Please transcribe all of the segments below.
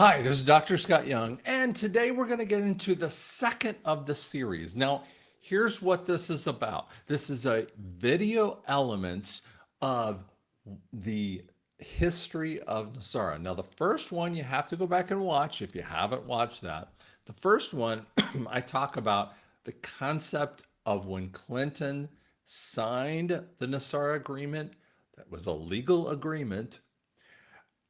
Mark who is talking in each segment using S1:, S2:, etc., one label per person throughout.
S1: Hi, this is Dr. Scott Young, and today we're going to get into the second of the series. Now, here's what this is about. This is a video elements of the history of NESARA. Now, the first one you have to go back and watch if you haven't watched that. The first one, I talk about the concept of when Clinton signed the NESARA agreement. That was a legal agreement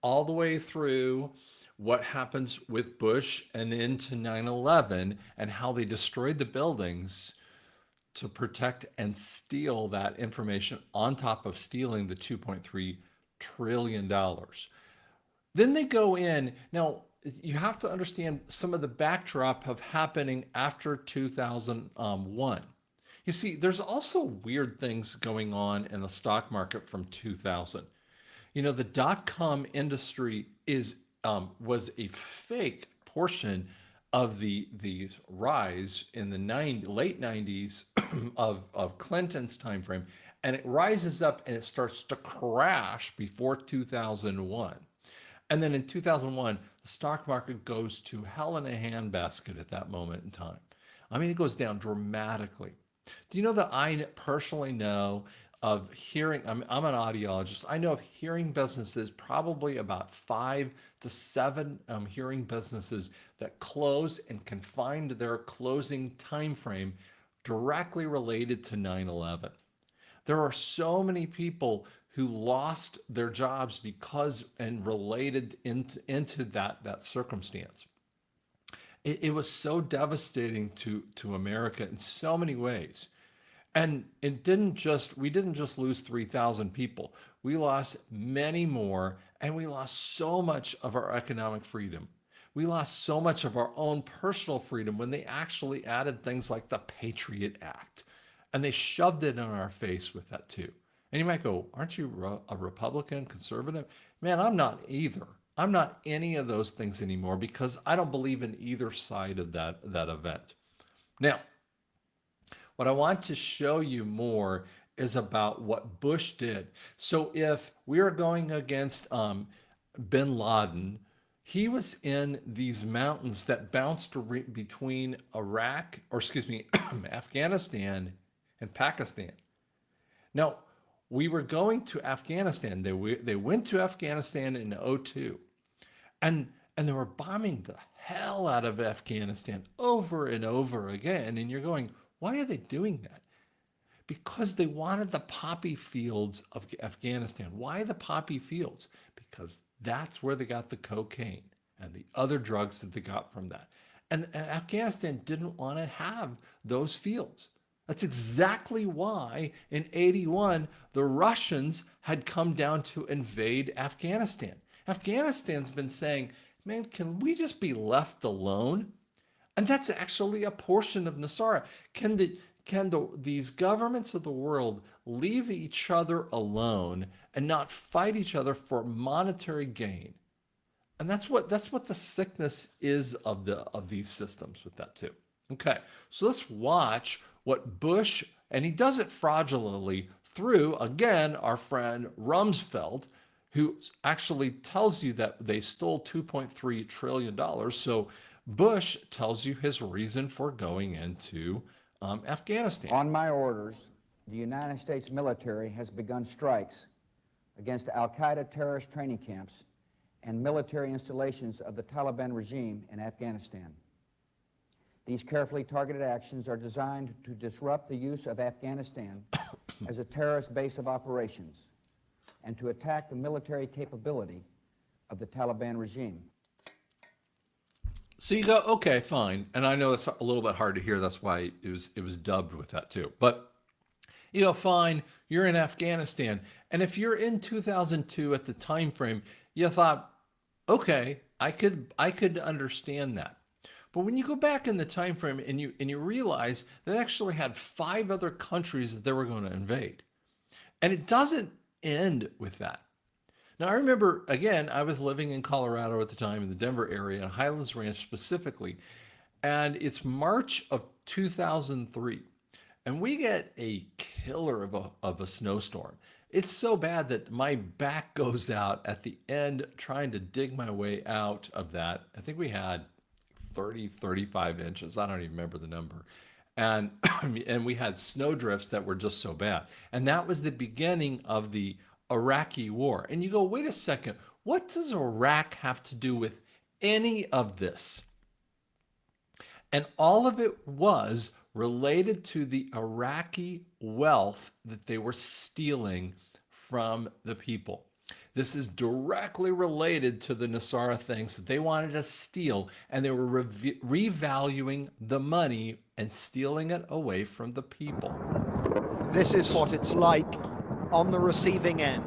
S1: all the way through what happens with Bush and into 9/11 and how they destroyed the buildings to protect and steal that information on top of stealing the $2.3 trillion. Then they go in. Now, you have to understand some of the backdrop of happening after 2001. You see, there's also weird things going on in the stock market from 2000. The dot-com industry was a fake portion of the rise in the late 90s of Clinton's timeframe, and it rises up and it starts to crash before 2001. And then in 2001, the stock market goes to hell in a handbasket at that moment in time. I mean, it goes down dramatically. Do you know that I personally know of hearing, I'm an audiologist. I know of hearing businesses, probably about 5 to 7 hearing businesses that close and can find their closing time frame directly related to 9/11. There are so many people who lost their jobs because and related into that circumstance. It was so devastating to America in so many ways. And we didn't just lose 3,000 people. We lost many more, and we lost so much of our economic freedom. We lost so much of our own personal freedom when they actually added things like the Patriot Act. And they shoved it in our face with that too. And you might go, aren't you a Republican, conservative? Man, I'm not either. I'm not any of those things anymore because I don't believe in either side of that event. Now, what I want to show you more is about what Bush did. So if we are going against bin Laden, he was in these mountains that bounced between Afghanistan and Pakistan. Now, we were going to Afghanistan. They went to Afghanistan in 2002. And they were bombing the hell out of Afghanistan over and over again. And you're going, why are they doing that? Because they wanted the poppy fields of Afghanistan. Why the poppy fields? Because that's where they got the cocaine and the other drugs that they got from that. And Afghanistan didn't want to have those fields. That's exactly why in 81, the Russians had come down to invade Afghanistan. Afghanistan's been saying, man, can we just be left alone? And that's actually a portion of NESARA. Can these governments of the world leave each other alone and not fight each other for monetary gain? And that's what the sickness is of these systems with that too. Okay, so let's watch what Bush, and he does it fraudulently through, again, our friend Rumsfeld, who actually tells you that they stole $2.3 trillion. So Bush tells you his reason for going into Afghanistan.
S2: On my orders, the United States military has begun strikes against al-Qaeda terrorist training camps and military installations of the Taliban regime in Afghanistan. These carefully targeted actions are designed to disrupt the use of Afghanistan as a terrorist base of operations and to attack the military capability of the Taliban regime.
S1: So you go, okay, fine. And I know it's a little bit hard to hear. That's why it was dubbed with that too. But you go, fine, you're in Afghanistan. And if you're in 2002 at the time frame, you thought, okay, I could understand that. But when you go back in the time frame and you realize they actually had 5 other countries that they were going to invade. And it doesn't end with that. Now, I remember, again, I was living in Colorado at the time, in the Denver area, and Highlands Ranch specifically, and it's March of 2003. and we get a killer of a snowstorm. It's so bad that my back goes out at the end trying to dig my way out of that. I think we had 30, 35 inches. I don't even remember the number. And and we had snow drifts that were just so bad. And that was the beginning of the Iraqi war. And you go, wait a second, what does Iraq have to do with any of this? And all of it was related to the Iraqi wealth that they were stealing from the people. This is directly related to the NESARA things that they wanted to steal, and they were revaluing the money and stealing it away from the people.
S3: This is what it's like on the receiving end.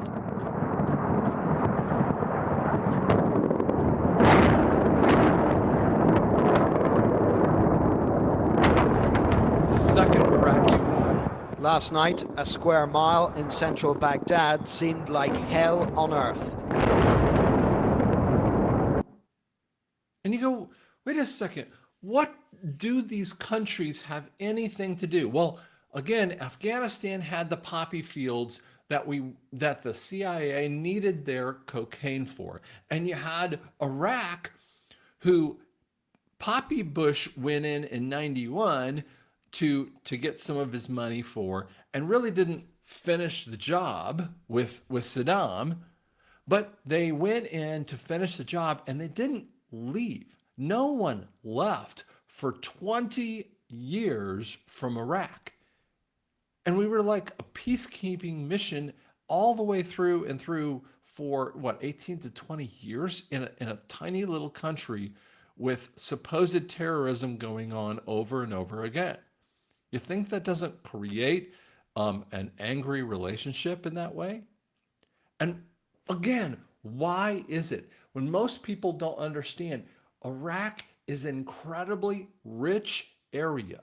S1: Second Iraqi war.
S3: Last night, a square mile in central Baghdad seemed like hell on earth.
S1: And you go, wait a second, what do these countries have anything to do? Well, again, Afghanistan had the poppy fields that the CIA needed their cocaine for. And you had Iraq, who Poppy Bush went in 91 to get some of his money for, and really didn't finish the job with Saddam, but they went in to finish the job and they didn't leave. No one left for 20 years from Iraq. And we were like a peacekeeping mission all the way through and through for what, 18 to 20 years in a tiny little country with supposed terrorism going on over and over again. You think that doesn't create an angry relationship in that way? And again, why is it? When most people don't understand, Iraq is an incredibly rich area.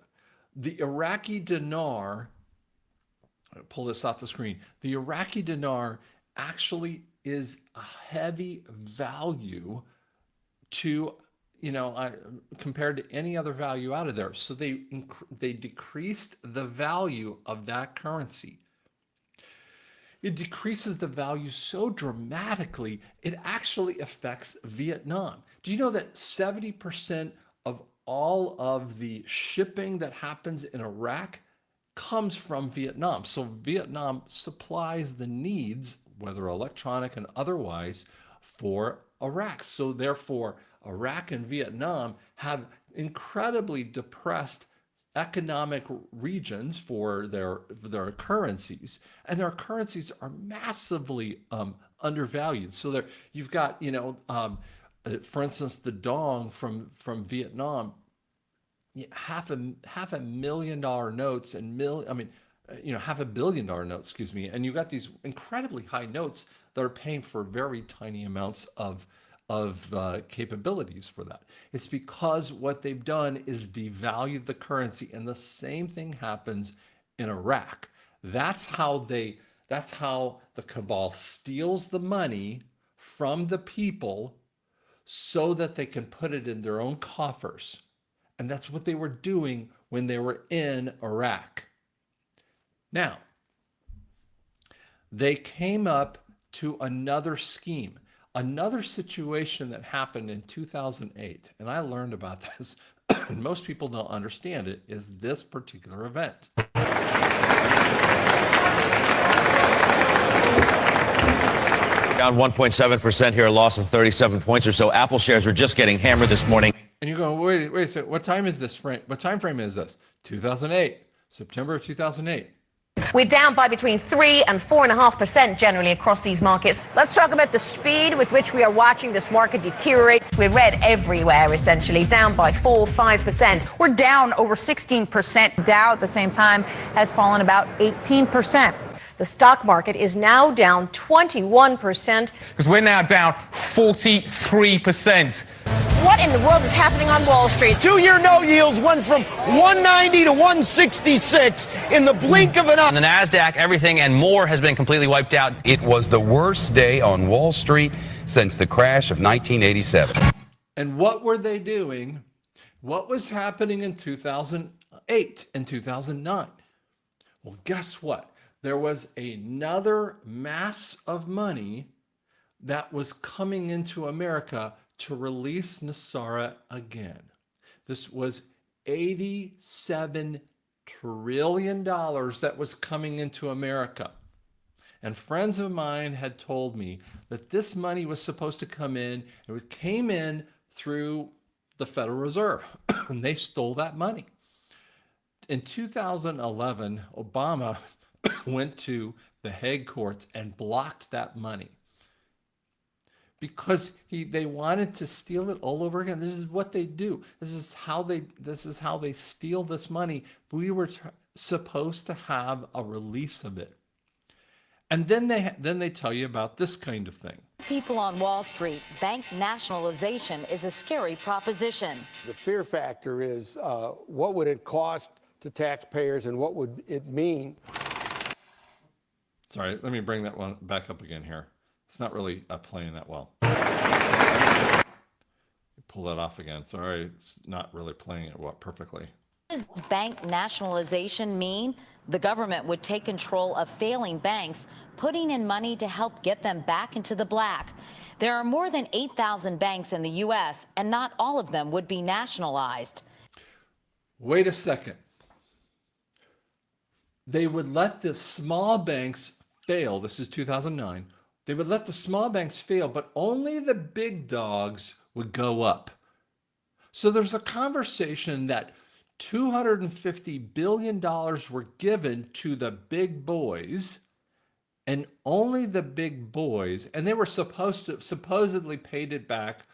S1: The Iraqi dinar, I'll pull this off the screen. The Iraqi dinar actually is a heavy value to, compared to any other value out of there. So they decreased the value of that currency. It decreases the value so dramatically, it actually affects Vietnam. Do you know that 70% of all of the shipping that happens in Iraq comes from Vietnam? So Vietnam supplies the needs, whether electronic and otherwise, for Iraq. So therefore, Iraq and Vietnam have incredibly depressed economic regions for their currencies, and their currencies are massively undervalued. So there, you've got, for instance, the dong from Vietnam, half a million dollar notes and $500 million notes, excuse me, and you've got these incredibly high notes that are paying for very tiny amounts of capabilities for that. It's because what they've done is devalued the currency, and the same thing happens in Iraq. That's how the cabal steals the money from the people so that they can put it in their own coffers. And that's what they were doing when they were in Iraq. Now, they came up to another scheme. Another situation that happened in 2008, and I learned about this, and most people don't understand it, is this particular event.
S4: Down 1.7% here, a loss of 37 points or so. Apple shares are just getting hammered this morning.
S1: And you're going, wait a second, what time is this frame? What time frame is this? 2008, September of 2008.
S5: We're down by between 3 and 4.5% generally across these markets. Let's talk about the speed with which we are watching this market deteriorate. We're red everywhere, essentially, down by 4-5%.
S6: We're down over 16%. Dow at the same time has fallen about 18%.
S5: The stock market is now down 21%.
S7: Because we're now down 43%.
S5: What in the world is happening on Wall Street?
S8: Two-year note yields went from 190 to 166 in the blink of an eye.
S4: On the NASDAQ, everything and more has been completely wiped out.
S9: It was the worst day on Wall Street since the crash of 1987.
S1: And what were they doing? What was happening in 2008 and 2009? Well, guess what? There was another mass of money that was coming into America to release NESARA again. This was $87 trillion that was coming into America. And friends of mine had told me that this money was supposed to come in, and it came in through the Federal Reserve, and they stole that money. In 2011, Obama went to the Hague courts and blocked that money because they wanted to steal it all over again. This is what they do. This is how they steal this money. We were supposed to have a release of it. And then they tell you about this kind of thing.
S7: People on Wall Street, bank nationalization is a scary proposition.
S10: The fear factor is what would it cost to taxpayers and what would it mean?
S1: Sorry, let me bring that one back up again here. It's not really playing that well. Pull that off again. Sorry, it's not really playing it perfectly.
S7: What does bank nationalization mean? The government would take control of failing banks, putting in money to help get them back into the black. There are more than 8,000 banks in the U.S., and not all of them would be nationalized.
S1: Wait a second. They would let the small banks fail. This is 2009. They would let the small banks fail, but only the big dogs would go up. So there's a conversation that $250 billion were given to the big boys, and only the big boys, and they were supposedly paid it back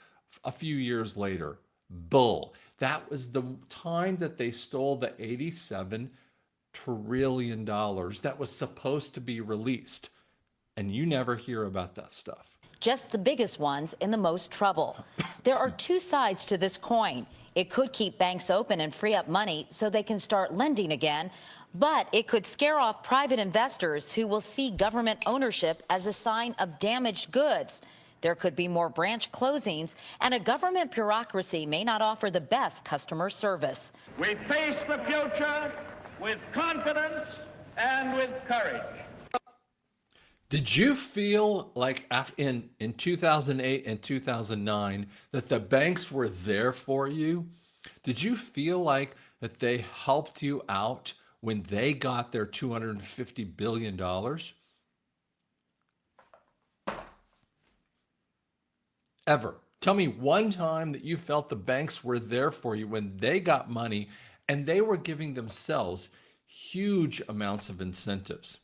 S1: a few years later. Bull. That was the time that they stole the $87 trillion that was supposed to be released. And you never hear about that stuff.
S7: Just the biggest ones in the most trouble. There are two sides to this coin. It could keep banks open and free up money so they can start lending again, but it could scare off private investors who will see government ownership as a sign of damaged goods. There could be more branch closings, and a government bureaucracy may not offer the best customer service.
S11: We face the future with confidence and with courage.
S1: Did you feel like in 2008 and 2009 that the banks were there for you? Did you feel like that they helped you out when they got their $250 billion? Ever? Tell me one time that you felt the banks were there for you when they got money and they were giving themselves huge amounts of incentives.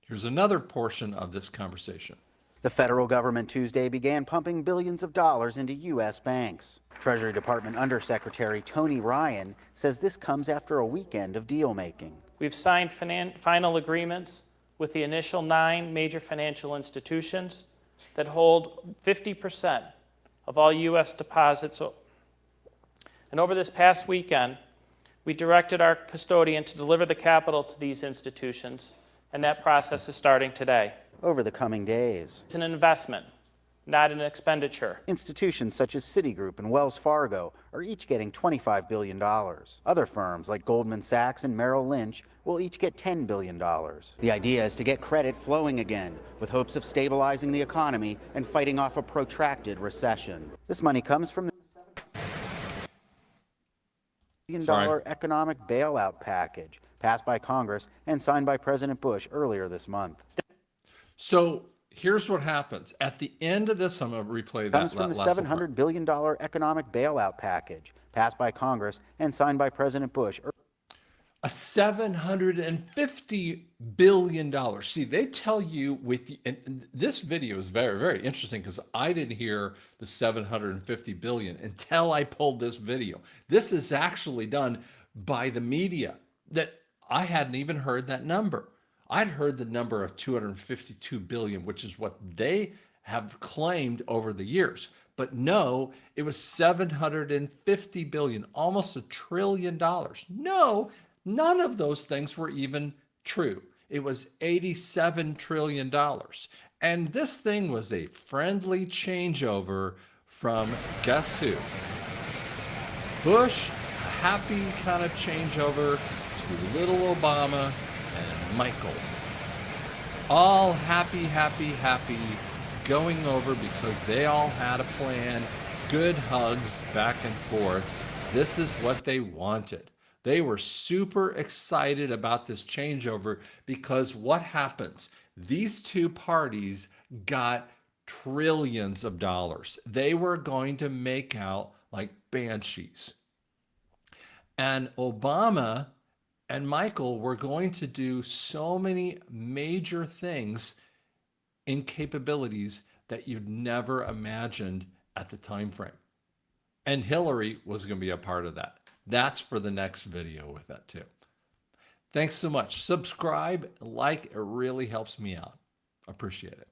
S1: Here's another portion of this conversation.
S12: The federal government Tuesday began pumping billions of dollars into U.S. banks. Treasury Department Undersecretary Tony Ryan says this comes after a weekend of deal-making.
S13: We've signed final agreements with the initial 9 major financial institutions that hold 50% of all U.S. deposits. And over this past weekend, we directed our custodian to deliver the capital to these institutions, and that process is starting today.
S12: Over the coming days.
S13: It's an investment, not an expenditure.
S12: Institutions such as Citigroup and Wells Fargo are each getting $25 billion. Other firms like Goldman Sachs and Merrill Lynch will each get $10 billion. The idea is to get credit flowing again, with hopes of stabilizing the economy and fighting off a protracted recession. This money comes from the $1 billion economic bailout package passed by Congress and signed by President Bush earlier this month.
S1: So here's what happens. At the end of this, I'm going to replay that.
S12: Comes from the $700 billion economic bailout package passed by Congress and signed by President Bush.
S1: A $750 billion. See, they tell you and this video is very, very interesting because I didn't hear the $750 billion until I pulled this video. This is actually done by the media that I hadn't even heard that number. I'd heard the number of 252 billion, which is what they have claimed over the years. But no, it was 750 billion, almost $1 trillion. No, none of those things were even true. It was $87 trillion. And this thing was a friendly changeover from guess who? Bush, happy kind of changeover to little Obama, and Michael. All happy, going over because they all had a plan. Good hugs back and forth. This is what they wanted. They were super excited about this changeover because what happens? These two parties got trillions of dollars. They were going to make out like banshees. And Obama and Michael were going to do so many major things in capabilities that you'd never imagined at the time frame. And Hillary was going to be a part of that. That's for the next video with that too. Thanks so much. Subscribe, like, it really helps me out. Appreciate it.